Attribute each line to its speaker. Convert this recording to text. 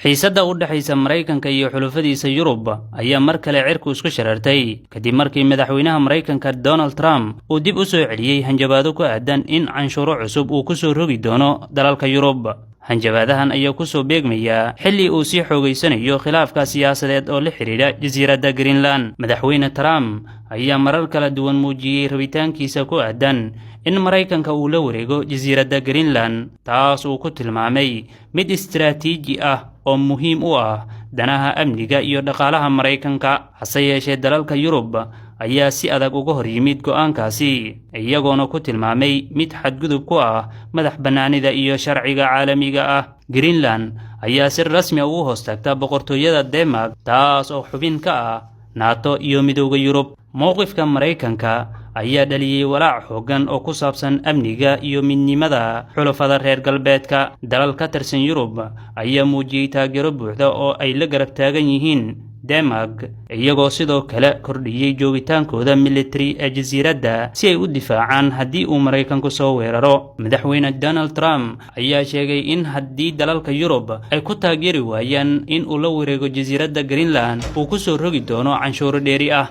Speaker 1: xiisadda u dhaxaysa Mareykanka iyo xulafadiisa Yurub ayaa mar kale cirku isku sharartay kadib markii madaxweynaha Mareykanka Donald Trump uu dib u soo celiyay hanjabaado ku aadan in canshuuro cusub uu ku soo rogi doono dalalka Yurub. hanjabaadahan ayaa ku soo beegmaya xilli uu sii xoogaysanayo khilaafka siyaasadeed oo la xiriira jasiiradda Greenland. madaxweyne Trump ayaa marar kala duwan muujiyay rabitaankiisa ku aadan in Mareykanka uu la wareego jasiiradda Greenland, taas uu ku tilmaamay mid istiraatiiji ah oo muhiim u ah danaha amniga iyo dhaqaalaha Mareykanka. hase yeeshee dalalka Yurub ayaa si adag uga hor yimid go'aankaasi, iyagoona ku tilmaamay mid xadgudub ku ah madax bannaanida iyo sharciga caalamiga ah. Greenland ayaa si rasmi ah ugu hoos tagta boqortooyada Denmark, taas oo xubin ka ah NATO iyo midowga Yurub. mowqifka Mareykanka ayaa dhaliyay walaac xooggan oo ku saabsan amniga iyo midnimada xulafada reer galbeedka. dalal ka tirsan Yurub ayaa muujiyay taageero buuxda oo ay la garab taagan yihiin Denmark, iyagoo sidoo kale kordhiyay joogitaankooda military ee jasiiradda si ay u difaacaan haddii uu Mareykanku soo weeraro. madaxweyne Donald Trump ayaa sheegay in haddii dalalka Yurub ay ku taageeri waayaan in uu la wareego jasiiradda Greenland, uu ku soo rogi doono canshuuro dheeri ah.